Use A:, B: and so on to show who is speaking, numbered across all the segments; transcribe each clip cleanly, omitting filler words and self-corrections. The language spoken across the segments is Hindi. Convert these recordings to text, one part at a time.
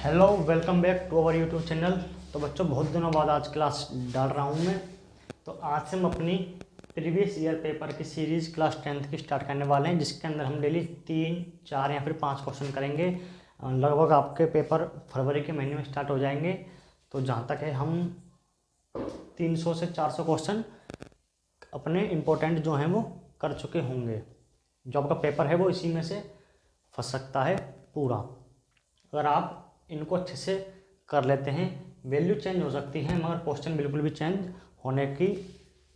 A: Hello, welcome back to our YouTube channel. तो बच्चों, बहुत दिनों बाद आज क्लास डाल रहा हूँ मैं। तो आज से हम अपनी प्रीवियस ईयर पेपर की सीरीज़ क्लास 10th की स्टार्ट करने वाले हैं, जिसके अंदर हम डेली 3, 4 या फिर 5 क्वेश्चन करेंगे। लगभग आपके पेपर फरवरी के महीने में स्टार्ट हो जाएंगे। तो जहाँ तक है, हम 300 से 400 क्वेश्चन अपने इम्पोर्टेंट जो हैं वो कर चुके होंगे। जो आपका पेपर है वो इसी में से फंस सकता है पूरा, अगर आप इनको अच्छे से कर लेते हैं। वैल्यू चेंज हो सकती है, मगर क्वेश्चन बिल्कुल भी चेंज होने की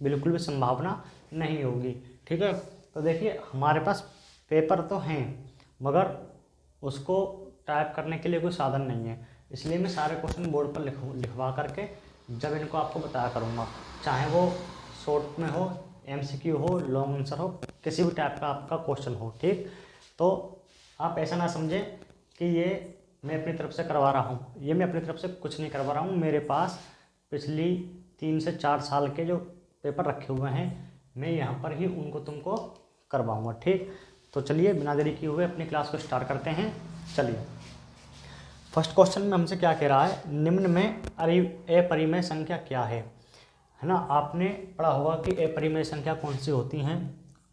A: बिल्कुल भी संभावना नहीं होगी। ठीक है, तो देखिए, हमारे पास पेपर तो हैं, मगर उसको टाइप करने के लिए कोई साधन नहीं है। इसलिए मैं सारे क्वेश्चन बोर्ड पर लिखवा करके जब इनको आपको बताया करूँगा, चाहे वो शॉर्ट में हो, MCQ हो, लॉन्ग आंसर हो, किसी भी टाइप का आपका क्वेश्चन हो। ठीक, तो आप ऐसा ना समझें कि ये मैं अपनी तरफ से करवा रहा हूँ। ये मैं अपनी तरफ से कुछ नहीं करवा रहा हूँ। मेरे पास पिछली 3 से 4 साल के जो पेपर रखे हुए हैं, मैं यहाँ पर ही उनको तुमको करवाऊँगा। ठीक, तो चलिए बिना देरी किए हुए अपनी क्लास को स्टार्ट करते हैं। चलिए, फर्स्ट क्वेश्चन में हमसे क्या कह रहा है, निम्न में अपरिमेय संख्या क्या है ना। आपने पढ़ा होगा कि अपरिमेय संख्या कौन सी होती हैं,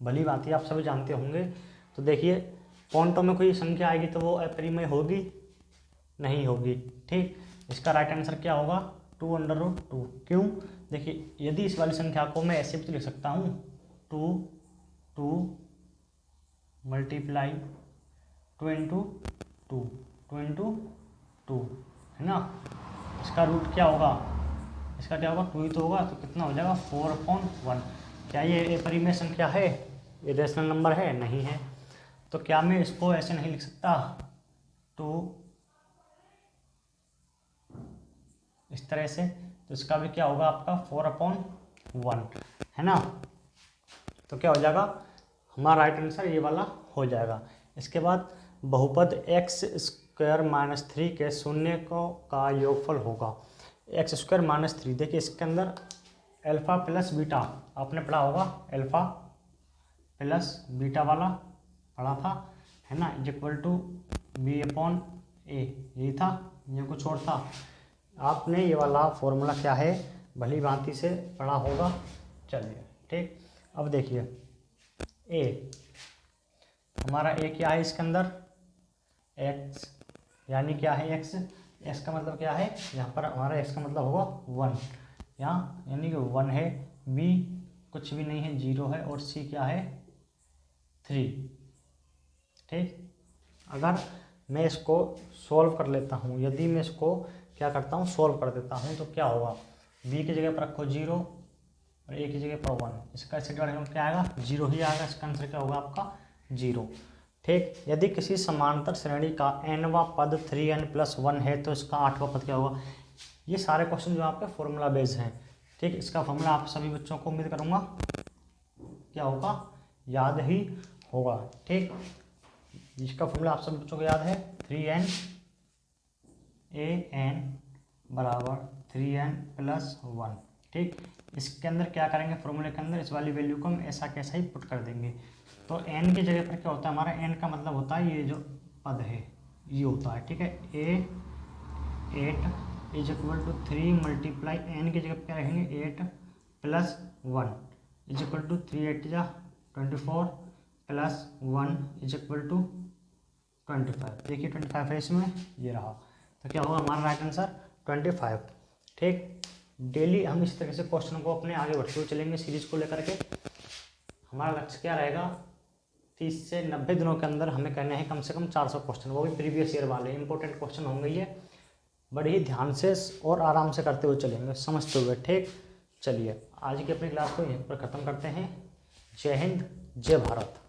A: भली भांति आप सभी जानते होंगे। तो देखिए, पॉइंटों में कोई संख्या आएगी तो वो अपरिमेय होगी नहीं होगी। ठीक, इसका राइट आंसर क्या होगा, 2/√2। क्यों? देखिए, यदि इस वाली संख्या को मैं ऐसे भी तो लिख सकता हूँ, 2 मल्टीप्लाई 2 है ना। इसका रूट क्या होगा, इसका क्या होगा, 2 ही तो होगा। तो कितना हो जाएगा, 4/1। क्या ये अपरिमेय संख्या है, ये रेशनल नंबर है? नहीं है। तो क्या मैं इसको ऐसे नहीं लिख सकता, 2 इस तरह से? तो इसका भी क्या होगा, आपका 4/1 है ना। तो क्या हो जाएगा, हमारा राइट आंसर ये वाला हो जाएगा। इसके बाद बहुपद x² - 3 के शून्य का योगफल होगा। x² - 3, देखिए इसके अंदर अल्फा प्लस बीटा आपने पढ़ा होगा, अल्फा प्लस बीटा वाला पढ़ा था, है ना, =b/a। यही था, ये कुछ और था। आपने ये वाला फॉर्मूला क्या है भली भांति से पढ़ा होगा। चलिए ठीक, अब देखिए a, हमारा a क्या है, इसके अंदर x, यानी क्या है x का मतलब क्या है, यहाँ पर हमारा x का मतलब होगा 1, यहाँ यानी कि 1 है। b कुछ भी नहीं है, 0 है। और c क्या है, 3। ठीक, अगर मैं इसको सॉल्व कर लेता हूँ, यदि मैं इसको क्या करता हूँ, सॉल्व कर देता हूँ, तो क्या होगा, b की जगह पर रखो 0 और a की जगह पर 1। इसका इससे डिवाइड क्या आएगा, 0 ही आएगा। इसका आंसर क्या होगा, आपका 0। ठीक, यदि किसी समांतर श्रेणी का nवां पद 3n+1 है तो इसका 8वां पद क्या होगा। ये सारे क्वेश्चन जो आपके फॉर्मूला बेस्ड हैं। ठीक, इसका फॉर्मूला आप सभी बच्चों को उम्मीद करूँगा क्या होगा, याद ही होगा। ठीक, जिसका फॉर्मूला आप सभी बच्चों को याद है, 3n = 3n+1। ठीक, इसके अंदर क्या करेंगे, फॉर्मूले के अंदर इस वाली वैल्यू को हम ऐसा कैसा ही पुट कर देंगे। तो n की जगह पर क्या होता है, हमारा n का मतलब होता है ये जो पद है ये होता है। ठीक है, a8 = 3 मल्टीप्लाई n की जगह पर क्या रखेंगे, 8 + 1 = 3 8 जा 24 + 1 = 25। देखिए 25 है इसमें, ये रहा। तो क्या होगा हमारा राइट आंसर, 25। ठीक, डेली हम इस तरह से क्वेश्चन को अपने आगे बढ़ते हुए चलेंगे सीरीज को लेकर के। हमारा लक्ष्य क्या रहेगा, 30 से 90 दिनों के अंदर हमें करने हैं कम से कम 400 क्वेश्चन, वो भी प्रीवियस ईयर वाले इंपॉर्टेंट क्वेश्चन होंगे। ये बड़े ही ध्यान से और आराम से करते हुए चलेंगे, समझते हुए। ठीक, चलिए आज की अपनी क्लास को यहीं पर ख़त्म करते हैं। जय हिंद, जय भारत।